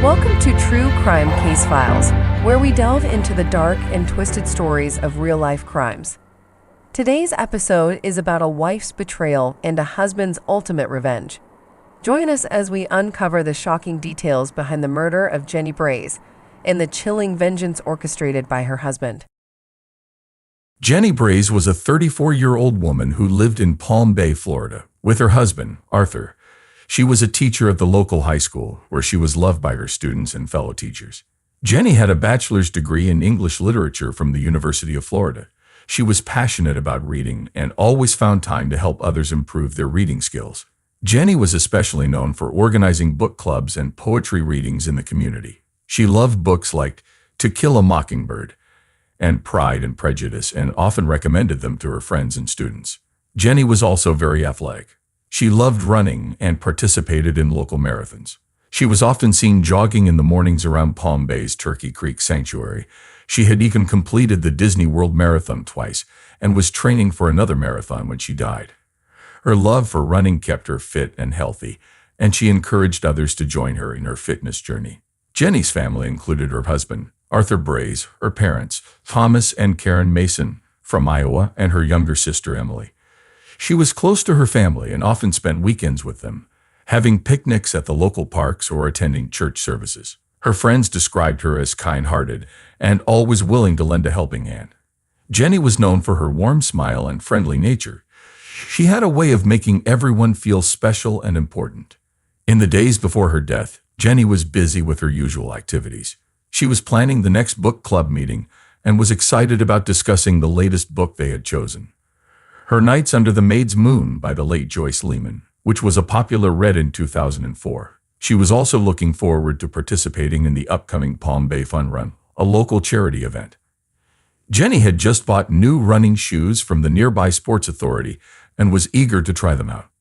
Welcome to True Crime Case Files, where we delve into the dark and twisted stories of real-life crimes. Today's episode is about a wife's betrayal and a husband's ultimate revenge. Join us as we uncover the shocking details behind the murder of Jenny Braze and the chilling vengeance orchestrated by her husband. Jenny Braze was a 34-year-old woman who lived in Palm Bay, Florida, with her husband, Arthur. She was a teacher at the local high school, where she was loved by her students and fellow teachers. Jenny had a bachelor's degree in English literature from the University of Florida. She was passionate about reading and always found time to help others improve their reading skills. Jenny was especially known for organizing book clubs and poetry readings in the community. She loved books like To Kill a Mockingbird and Pride and Prejudice, and often recommended them to her friends and students. Jenny was also very athletic. She loved running and participated in local marathons. She was often seen jogging in the mornings around Palm Bay's Turkey Creek Sanctuary. She had even completed the Disney World Marathon twice and was training for another marathon when she died. Her love for running kept her fit and healthy, and she encouraged others to join her in her fitness journey. Jenny's family included her husband, Arthur Braze, her parents, Thomas and Karen Mason from Iowa, and her younger sister, Emily. She was close to her family and often spent weekends with them, having picnics at the local parks or attending church services. Her friends described her as kind-hearted and always willing to lend a helping hand. Jenny was known for her warm smile and friendly nature. She had a way of making everyone feel special and important. In the days before her death, Jenny was busy with her usual activities. She was planning the next book club meeting and was excited about discussing the latest book they had chosen. Her Nights Under the Maid's Moon by the late Joyce Lehman, which was a popular read in 2004. She was also looking forward to participating in the upcoming Palm Bay Fun Run, a local charity event. Jenny had just bought new running shoes from the nearby Sports Authority and was eager to try them out.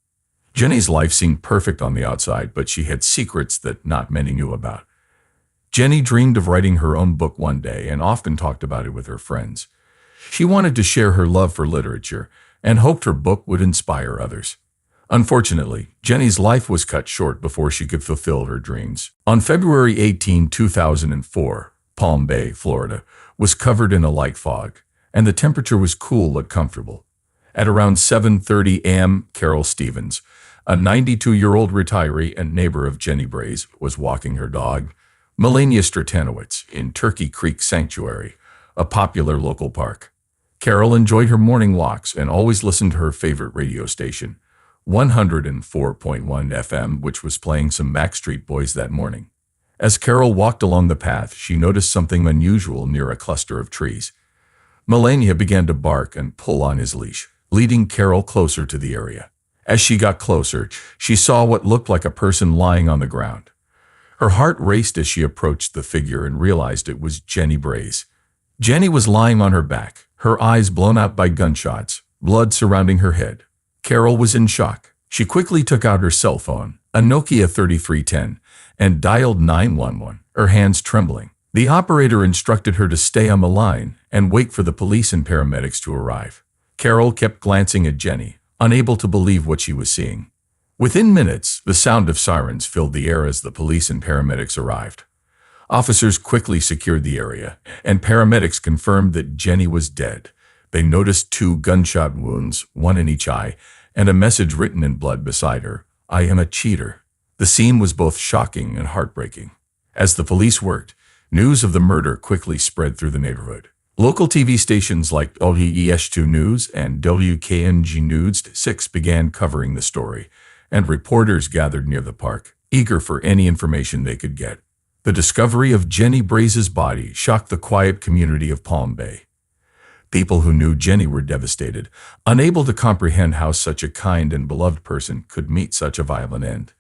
Jenny's life seemed perfect on the outside, but she had secrets that not many knew about. Jenny dreamed of writing her own book one day and often talked about it with her friends. She wanted to share her love for literature and hoped her book would inspire others. Unfortunately, Jenny's life was cut short before she could fulfill her dreams. On February 18, 2004, Palm Bay, Florida, was covered in a light fog, and the temperature was cool but comfortable. At around 7:30 a.m., Carol Stevens, a 92-year-old retiree and neighbor of Jenny Braze, was walking her dog, Melania Stratanowicz, in Turkey Creek Sanctuary, a popular local park. Carol enjoyed her morning walks and always listened to her favorite radio station, 104.1 FM, which was playing some Backstreet Boys that morning. As Carol walked along the path, she noticed something unusual near a cluster of trees. Melania began to bark and pull on his leash, leading Carol closer to the area. As she got closer, she saw what looked like a person lying on the ground. Her heart raced as she approached the figure and realized it was Jenny Braze. Jenny was lying on her back, her eyes blown out by gunshots, blood surrounding her head. Carol was in shock. She quickly took out her cell phone, a Nokia 3310, and dialed 911, her hands trembling. The operator instructed her to stay on the line and wait for the police and paramedics to arrive. Carol kept glancing at Jenny, unable to believe what she was seeing. Within minutes, the sound of sirens filled the air as the police and paramedics arrived. Officers quickly secured the area, and paramedics confirmed that Jenny was dead. They noticed 2 gunshot wounds, one in each eye, and a message written in blood beside her, "I am a cheater." The scene was both shocking and heartbreaking. As the police worked, news of the murder quickly spread through the neighborhood. Local TV stations like WES2 News and WKNG News 6 began covering the story, and reporters gathered near the park, eager for any information they could get. The discovery of Jenny Braze's body shocked the quiet community of Palm Bay. People who knew Jenny were devastated, unable to comprehend how such a kind and beloved person could meet such a violent end.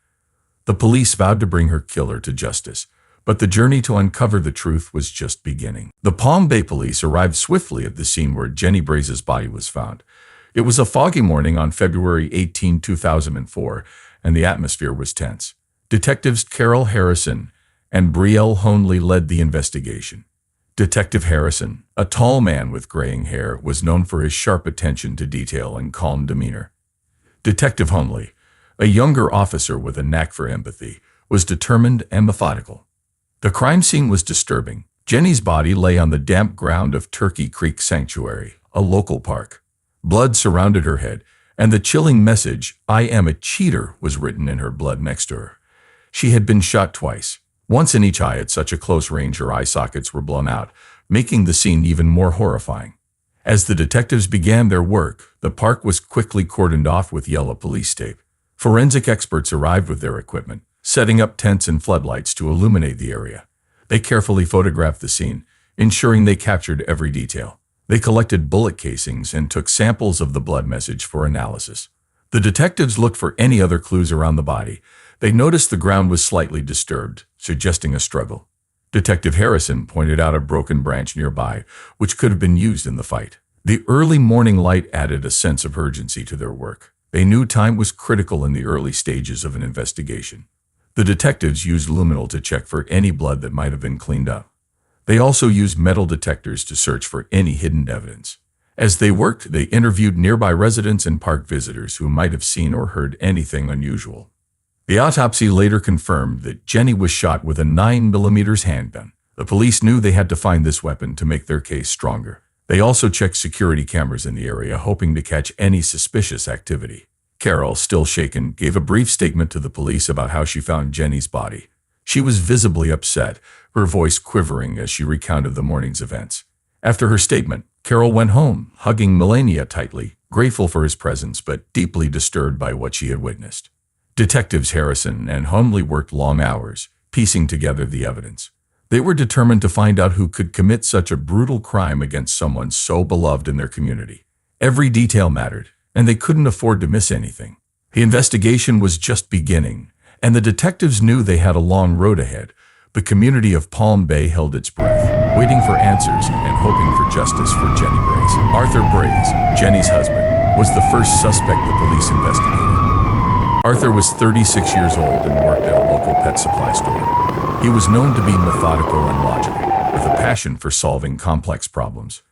The police vowed to bring her killer to justice, but the journey to uncover the truth was just beginning. The Palm Bay police arrived swiftly at the scene where Jenny Braze's body was found. It was a foggy morning on February 18, 2004, and the atmosphere was tense. Detectives Carol Harrison and Brielle Honley led the investigation. Detective Harrison, a tall man with graying hair, was known for his sharp attention to detail and calm demeanor. Detective Honley, a younger officer with a knack for empathy, was determined and methodical. The crime scene was disturbing. Jenny's body lay on the damp ground of Turkey Creek Sanctuary, a local park. Blood surrounded her head, and the chilling message, "I am a cheater," was written in her blood next to her. She had been shot twice, once in each eye at such a close range her eye sockets were blown out, making the scene even more horrifying. As the detectives began their work, the park was quickly cordoned off with yellow police tape. Forensic experts arrived with their equipment, setting up tents and floodlights to illuminate the area. They carefully photographed the scene, ensuring they captured every detail. They collected bullet casings and took samples of the blood message for analysis. The detectives looked for any other clues around the body. They noticed the ground was slightly disturbed, suggesting a struggle. Detective Harrison pointed out a broken branch nearby, which could have been used in the fight. The early morning light added a sense of urgency to their work. They knew time was critical in the early stages of an investigation. The detectives used luminol to check for any blood that might have been cleaned up. They also used metal detectors to search for any hidden evidence. As they worked, they interviewed nearby residents and park visitors who might have seen or heard anything unusual. The autopsy later confirmed that Jenny was shot with a 9mm handgun. The police knew they had to find this weapon to make their case stronger. They also checked security cameras in the area, hoping to catch any suspicious activity. Carol, still shaken, gave a brief statement to the police about how she found Jenny's body. She was visibly upset, her voice quivering as she recounted the morning's events. After her statement, Carol went home, hugging Melania tightly, grateful for his presence but deeply disturbed by what she had witnessed. Detectives Harrison and Homley worked long hours, piecing together the evidence. They were determined to find out who could commit such a brutal crime against someone so beloved in their community. Every detail mattered, and they couldn't afford to miss anything. The investigation was just beginning, and the detectives knew they had a long road ahead. The community of Palm Bay held its breath, waiting for answers and hoping for justice for Jenny Braze. Arthur Braze, Jenny's husband, was the first suspect the police investigated. Arthur was 36 years old and worked at a local pet supply store. He was known to be methodical and logical, with a passion for solving complex problems.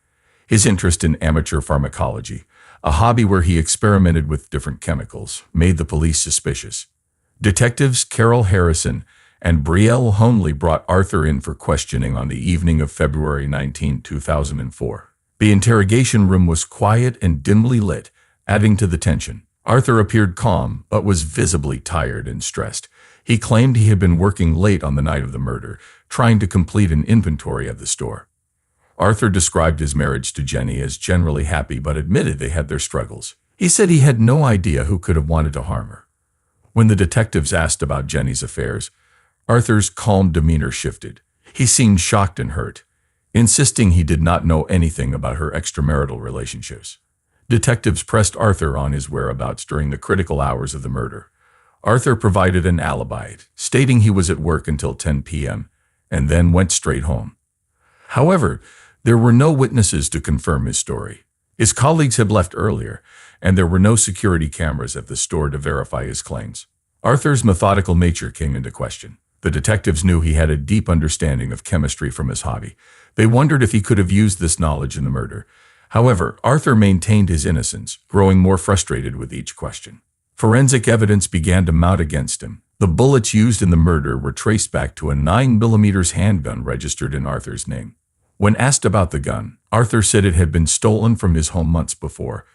His interest in amateur pharmacology, a hobby where he experimented with different chemicals, made the police suspicious. Detectives Carol Harrison and Brielle Homley brought Arthur in for questioning on the evening of February 19, 2004. The interrogation room was quiet and dimly lit, adding to the tension. Arthur appeared calm, but was visibly tired and stressed. He claimed he had been working late on the night of the murder, trying to complete an inventory of the store. Arthur described his marriage to Jenny as generally happy, but admitted they had their struggles. He said he had no idea who could have wanted to harm her. When the detectives asked about Jenny's affairs, Arthur's calm demeanor shifted. He seemed shocked and hurt, insisting he did not know anything about her extramarital relationships. Detectives pressed Arthur on his whereabouts during the critical hours of the murder. Arthur provided an alibi, stating he was at work until 10 p.m. and then went straight home. However, there were no witnesses to confirm his story. His colleagues had left earlier, and there were no security cameras at the store to verify his claims. Arthur's methodical nature came into question. The detectives knew he had a deep understanding of chemistry from his hobby. They wondered if he could have used this knowledge in the murder. However, Arthur maintained his innocence, growing more frustrated with each question. Forensic evidence began to mount against him. The bullets used in the murder were traced back to a 9mm handgun registered in Arthur's name. When asked about the gun, Arthur said it had been stolen from his home months before,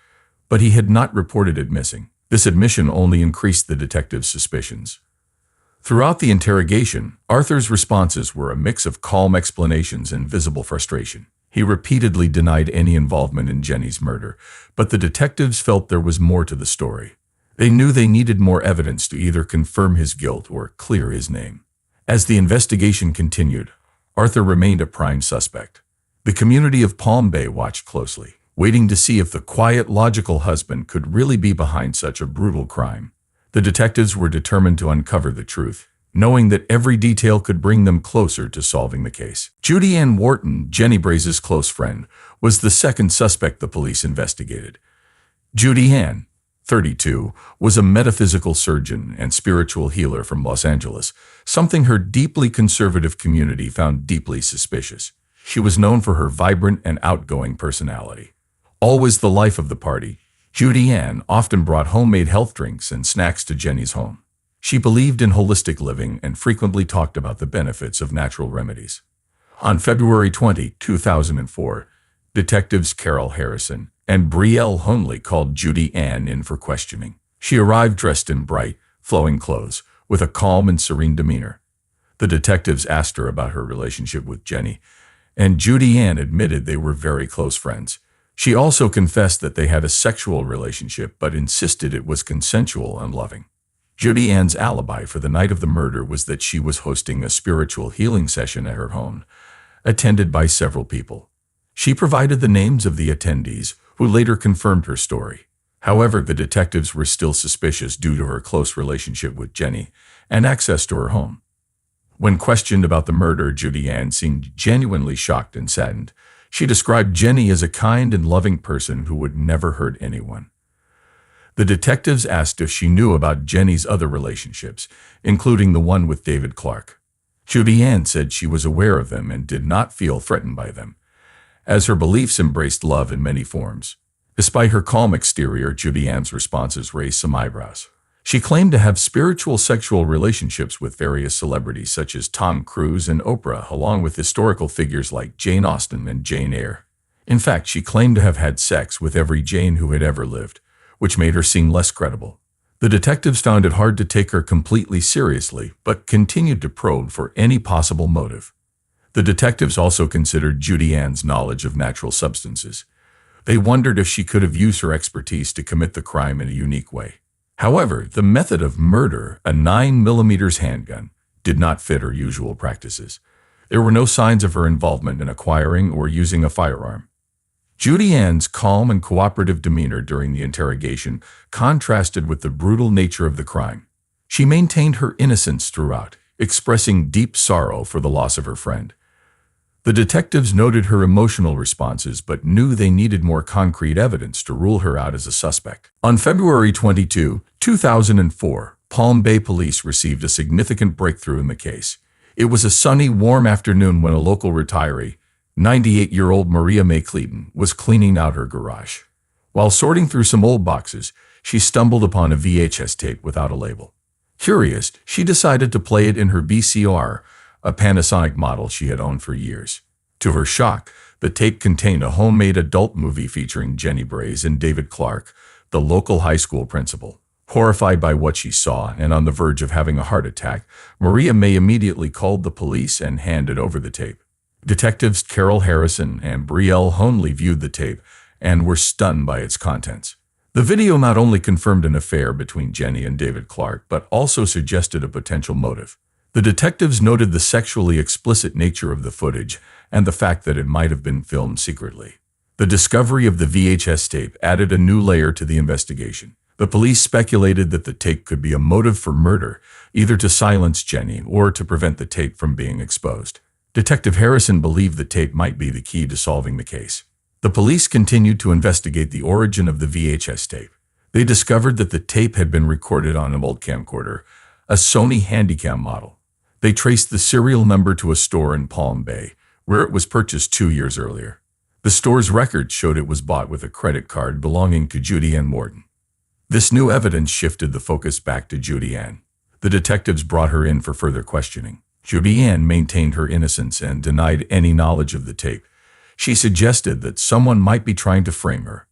but he had not reported it missing. This admission only increased the detective's suspicions. Throughout the interrogation, Arthur's responses were a mix of calm explanations and visible frustration. He repeatedly denied any involvement in Jenny's murder, but the detectives felt there was more to the story. They knew they needed more evidence to either confirm his guilt or clear his name. As the investigation continued, Arthur remained a prime suspect. The community of Palm Bay watched closely, waiting to see if the quiet, logical husband could really be behind such a brutal crime. The detectives were determined to uncover the truth, knowing that every detail could bring them closer to solving the case. Judy Ann Wharton, Jenny Braze's close friend, was the second suspect the police investigated. Judy Ann, 32, was a metaphysical surgeon and spiritual healer from Los Angeles, something her deeply conservative community found deeply suspicious. She was known for her vibrant and outgoing personality. Always the life of the party, Judy Ann often brought homemade health drinks and snacks to Jenny's home. She believed in holistic living and frequently talked about the benefits of natural remedies. On February 20, 2004, detectives Carol Harrison and Brielle Honley called Judy Ann in for questioning. She arrived dressed in bright, flowing clothes, with a calm and serene demeanor. The detectives asked her about her relationship with Jenny, and Judy Ann admitted they were very close friends. She also confessed that they had a sexual relationship but insisted it was consensual and loving. Judy Ann's alibi for the night of the murder was that she was hosting a spiritual healing session at her home, attended by several people. She provided the names of the attendees, who later confirmed her story. However, the detectives were still suspicious due to her close relationship with Jenny and access to her home. When questioned about the murder, Judy Ann seemed genuinely shocked and saddened. She described Jenny as a kind and loving person who would never hurt anyone. The detectives asked if she knew about Jenny's other relationships, including the one with David Clark. Judy Ann said she was aware of them and did not feel threatened by them, as her beliefs embraced love in many forms. Despite her calm exterior, Judy Ann's responses raised some eyebrows. She claimed to have spiritual sexual relationships with various celebrities such as Tom Cruise and Oprah, along with historical figures like Jane Austen and Jane Eyre. In fact, she claimed to have had sex with every Jane who had ever lived, which made her seem less credible. The detectives found it hard to take her completely seriously, but continued to probe for any possible motive. The detectives also considered Judy Ann's knowledge of natural substances. They wondered if she could have used her expertise to commit the crime in a unique way. However, the method of murder, a 9mm handgun, did not fit her usual practices. There were no signs of her involvement in acquiring or using a firearm. Judy Ann's calm and cooperative demeanor during the interrogation contrasted with the brutal nature of the crime. She maintained her innocence throughout, expressing deep sorrow for the loss of her friend. The detectives noted her emotional responses but knew they needed more concrete evidence to rule her out as a suspect. On February 22, 2004, Palm Bay police received a significant breakthrough in the case. It was a sunny, warm afternoon when a local retiree, 98-year-old Maria Mae Cleaton, was cleaning out her garage. While sorting through some old boxes, she stumbled upon a VHS tape without a label. Curious, she decided to play it in her VCR, a Panasonic model she had owned for years. To her shock, the tape contained a homemade adult movie featuring Jenny Braze and David Clark, the local high school principal. Horrified by what she saw and on the verge of having a heart attack, Maria Mae immediately called the police and handed over the tape. Detectives Carol Harrison and Brielle Honley viewed the tape and were stunned by its contents. The video not only confirmed an affair between Jenny and David Clark, but also suggested a potential motive. The detectives noted the sexually explicit nature of the footage and the fact that it might have been filmed secretly. The discovery of the VHS tape added a new layer to the investigation. The police speculated that the tape could be a motive for murder, either to silence Jenny or to prevent the tape from being exposed. Detective Harrison believed the tape might be the key to solving the case. The police continued to investigate the origin of the VHS tape. They discovered that the tape had been recorded on an old camcorder, a Sony Handycam model. They traced the serial number to a store in Palm Bay, where it was purchased 2 years earlier. The store's records showed it was bought with a credit card belonging to Judy Ann Morton. This new evidence shifted the focus back to Judy Ann. The detectives brought her in for further questioning. Judy Ann maintained her innocence and denied any knowledge of the tape. She suggested that someone might be trying to frame her.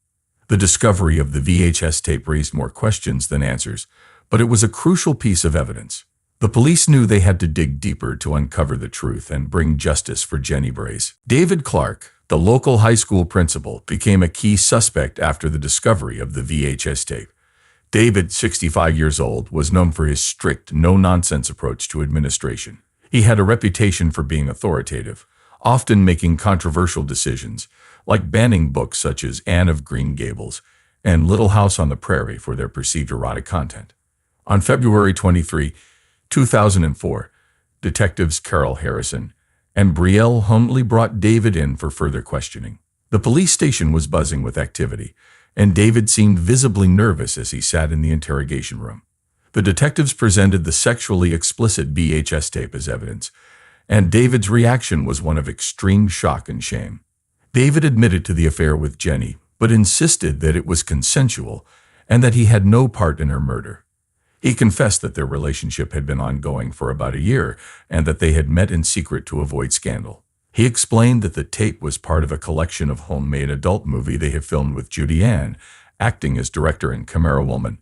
The discovery of the VHS tape raised more questions than answers, but it was a crucial piece of evidence. The police knew they had to dig deeper to uncover the truth and bring justice for Jenny Braze. David Clark, the local high school principal, became a key suspect after the discovery of the VHS tape. David, 65 years old, was known for his strict, no-nonsense approach to administration. He had a reputation for being authoritative, often making controversial decisions, like banning books such as Anne of Green Gables and Little House on the Prairie for their perceived erotic content. On February 23, 2004, detectives Carol Harrison and Brielle Honley brought David in for further questioning. The police station was buzzing with activity, and David seemed visibly nervous as he sat in the interrogation room. The detectives presented the sexually explicit VHS tape as evidence, and David's reaction was one of extreme shock and shame. David admitted to the affair with Jenny, but insisted that it was consensual and that he had no part in her murder. He confessed that their relationship had been ongoing for about a year and that they had met in secret to avoid scandal. He explained that the tape was part of a collection of homemade adult movie they had filmed with Judy Ann, acting as director and camera woman,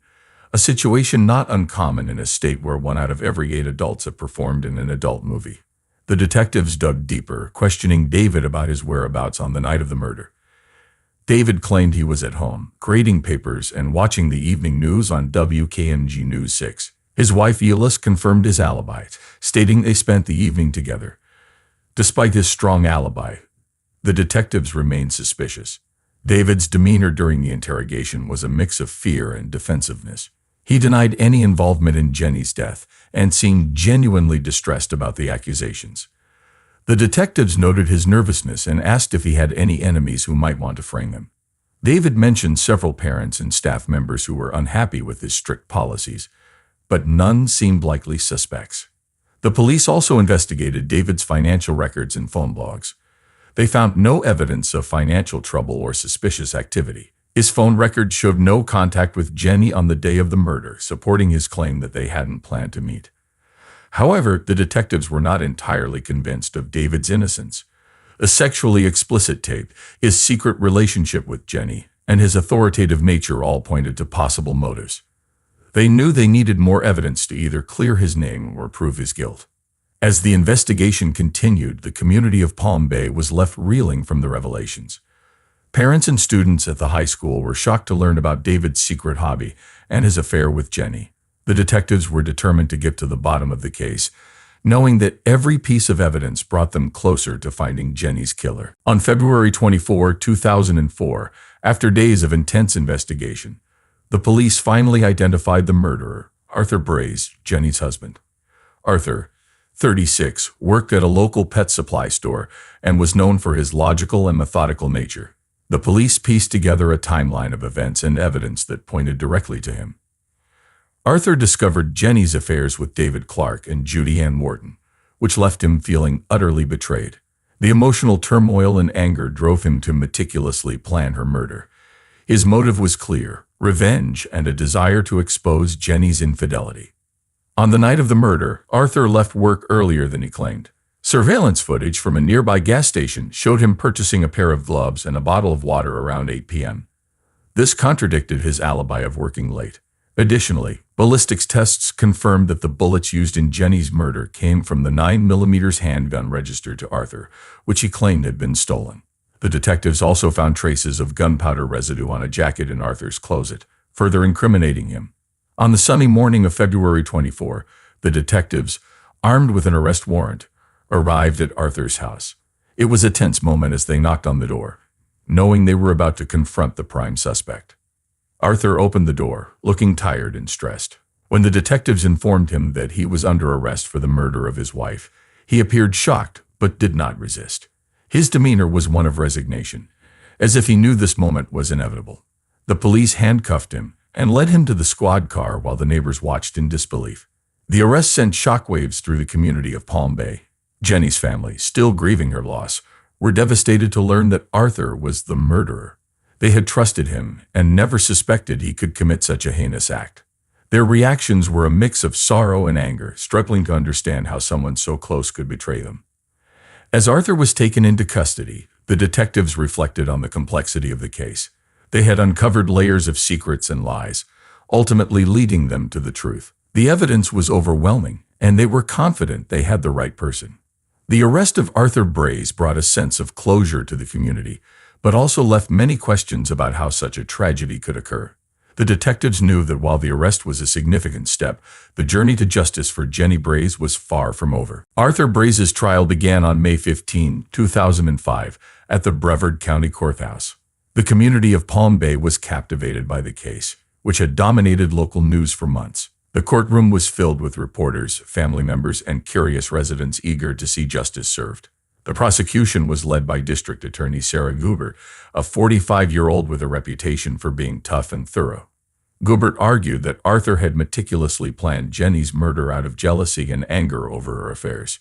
a situation not uncommon in a state where 1 out of every 8 adults have performed in an adult movie. The detectives dug deeper, questioning David about his whereabouts on the night of the murder. David claimed he was at home, grading papers and watching the evening news on WKNG News 6. His wife Elis confirmed his alibi, stating they spent the evening together. Despite his strong alibi, the detectives remained suspicious. David's demeanor during the interrogation was a mix of fear and defensiveness. He denied any involvement in Jenny's death and seemed genuinely distressed about the accusations. The detectives noted his nervousness and asked if he had any enemies who might want to frame him. David mentioned several parents and staff members who were unhappy with his strict policies, but none seemed likely suspects. The police also investigated David's financial records and phone logs. They found no evidence of financial trouble or suspicious activity. His phone records showed no contact with Jenny on the day of the murder, supporting his claim that they hadn't planned to meet. However, the detectives were not entirely convinced of David's innocence. A sexually explicit tape, his secret relationship with Jenny, and his authoritative nature all pointed to possible motives. They knew they needed more evidence to either clear his name or prove his guilt. As the investigation continued, the community of Palm Bay was left reeling from the revelations. Parents and students at the high school were shocked to learn about David's secret hobby and his affair with Jenny. The detectives were determined to get to the bottom of the case, knowing that every piece of evidence brought them closer to finding Jenny's killer. On February 24, 2004, after days of intense investigation, the police finally identified the murderer, Arthur Braze, Jenny's husband. Arthur, 36, worked at a local pet supply store and was known for his logical and methodical nature. The police pieced together a timeline of events and evidence that pointed directly to him. Arthur discovered Jenny's affairs with David Clark and Judy Ann Wharton, which left him feeling utterly betrayed. The emotional turmoil and anger drove him to meticulously plan her murder. His motive was clear: revenge and a desire to expose Jenny's infidelity. On the night of the murder, Arthur left work earlier than he claimed. Surveillance footage from a nearby gas station showed him purchasing a pair of gloves and a bottle of water around 8 p.m. This contradicted his alibi of working late. Additionally, ballistics tests confirmed that the bullets used in Jenny's murder came from the 9mm handgun registered to Arthur, which he claimed had been stolen. The detectives also found traces of gunpowder residue on a jacket in Arthur's closet, further incriminating him. On the sunny morning of February 24, the detectives, armed with an arrest warrant, arrived at Arthur's house. It was a tense moment as they knocked on the door, knowing they were about to confront the prime suspect. Arthur opened the door, looking tired and stressed. When the detectives informed him that he was under arrest for the murder of his wife, he appeared shocked but did not resist. His demeanor was one of resignation, as if he knew this moment was inevitable. The police handcuffed him and led him to the squad car while the neighbors watched in disbelief. The arrest sent shockwaves through the community of Palm Bay. Jenny's family, still grieving her loss, were devastated to learn that Arthur was the murderer. They had trusted him and never suspected he could commit such a heinous act. Their reactions were a mix of sorrow and anger, struggling to understand how someone so close could betray them. As Arthur was taken into custody, the detectives reflected on the complexity of the case. They had uncovered layers of secrets and lies, ultimately leading them to the truth. The evidence was overwhelming, and they were confident they had the right person. The arrest of Arthur Braze brought a sense of closure to the community, but also left many questions about how such a tragedy could occur. The detectives knew that while the arrest was a significant step, the journey to justice for Jenny Braze was far from over. Arthur Braze's trial began on May 15, 2005, at the Brevard County Courthouse. The community of Palm Bay was captivated by the case, which had dominated local news for months. The courtroom was filled with reporters, family members, and curious residents eager to see justice served. The prosecution was led by District Attorney Sarah Gubert, a 45-year-old with a reputation for being tough and thorough. Gubert argued that Arthur had meticulously planned Jenny's murder out of jealousy and anger over her affairs.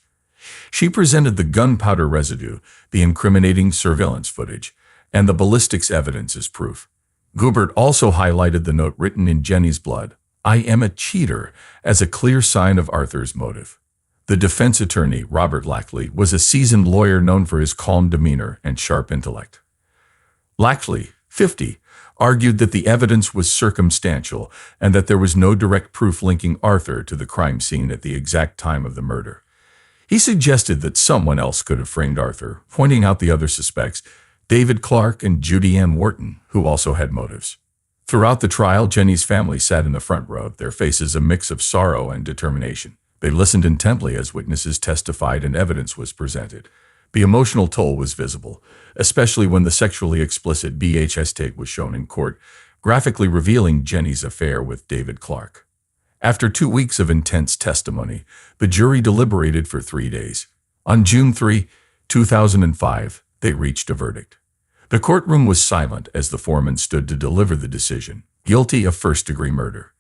She presented the gunpowder residue, the incriminating surveillance footage, and the ballistics evidence as proof. Gubert also highlighted the note written in Jenny's blood, "I am a cheater," as a clear sign of Arthur's motive. The defense attorney, Robert Lackley, was a seasoned lawyer known for his calm demeanor and sharp intellect. Lackley, 50, argued that the evidence was circumstantial and that there was no direct proof linking Arthur to the crime scene at the exact time of the murder. He suggested that someone else could have framed Arthur, pointing out the other suspects, David Clark and Judy Ann Wharton, who also had motives. Throughout the trial, Jenny's family sat in the front row, their faces a mix of sorrow and determination. They listened intently as witnesses testified and evidence was presented. The emotional toll was visible, especially when the sexually explicit VHS tape was shown in court, graphically revealing Jenny's affair with David Clark. After 2 weeks of intense testimony, the jury deliberated for 3 days. On June 3, 2005, they reached a verdict. The courtroom was silent as the foreman stood to deliver the decision, guilty of first-degree murder.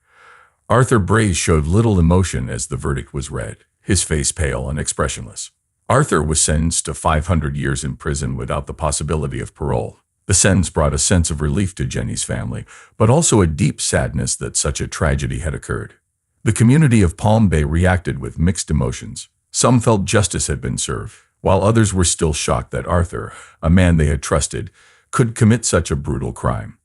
Arthur Braze showed little emotion as the verdict was read, his face pale and expressionless. Arthur was sentenced to 500 years in prison without the possibility of parole. The sentence brought a sense of relief to Jenny's family, but also a deep sadness that such a tragedy had occurred. The community of Palm Bay reacted with mixed emotions. Some felt justice had been served, while others were still shocked that Arthur, a man they had trusted, could commit such a brutal crime.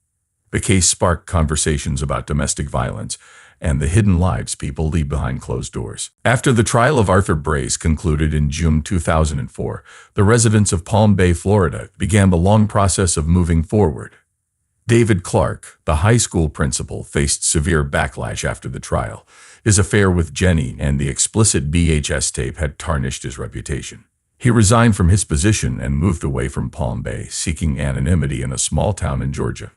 The case sparked conversations about domestic violence and the hidden lives people lead behind closed doors. After the trial of Arthur Braze concluded in June 2004, the residents of Palm Bay, Florida, began the long process of moving forward. David Clark, the high school principal, faced severe backlash after the trial. His affair with Jenny and the explicit VHS tape had tarnished his reputation. He resigned from his position and moved away from Palm Bay, seeking anonymity in a small town in Georgia.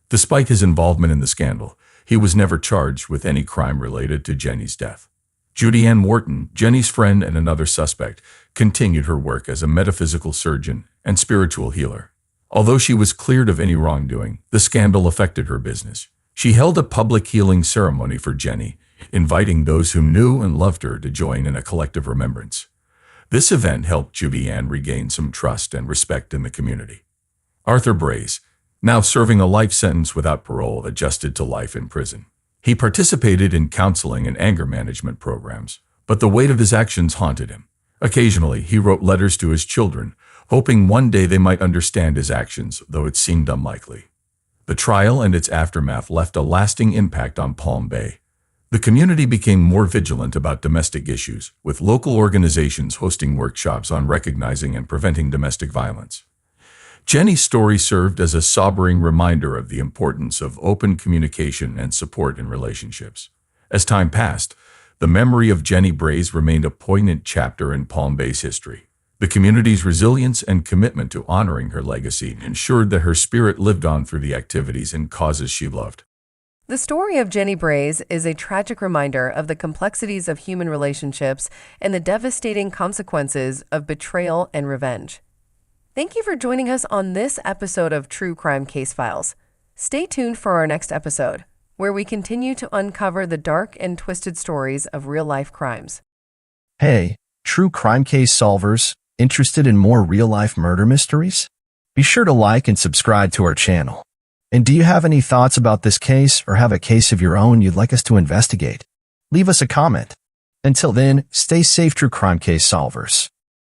Despite his involvement in the scandal, he was never charged with any crime related to Jenny's death. Judy Ann Wharton, Jenny's friend and another suspect, continued her work as a metaphysical surgeon and spiritual healer. Although she was cleared of any wrongdoing, the scandal affected her business. She held a public healing ceremony for Jenny, inviting those who knew and loved her to join in a collective remembrance. This event helped Judy Ann regain some trust and respect in the community. Arthur Braze, now serving a life sentence without parole, adjusted to life in prison. He participated in counseling and anger management programs, but the weight of his actions haunted him. Occasionally, he wrote letters to his children, hoping one day they might understand his actions, though it seemed unlikely. The trial and its aftermath left a lasting impact on Palm Bay. The community became more vigilant about domestic issues, with local organizations hosting workshops on recognizing and preventing domestic violence. Jenny's story served as a sobering reminder of the importance of open communication and support in relationships. As time passed, the memory of Jenny Braze remained a poignant chapter in Palm Bay's history. The community's resilience and commitment to honoring her legacy ensured that her spirit lived on through the activities and causes she loved. The story of Jenny Braze is a tragic reminder of the complexities of human relationships and the devastating consequences of betrayal and revenge. Thank you for joining us on this episode of True Crime Case Files. Stay tuned for our next episode, where we continue to uncover the dark and twisted stories of real-life crimes. Hey, True Crime Case Solvers, interested in more real-life murder mysteries? Be sure to like and subscribe to our channel. And do you have any thoughts about this case or have a case of your own you'd like us to investigate? Leave us a comment. Until then, stay safe, True Crime Case Solvers.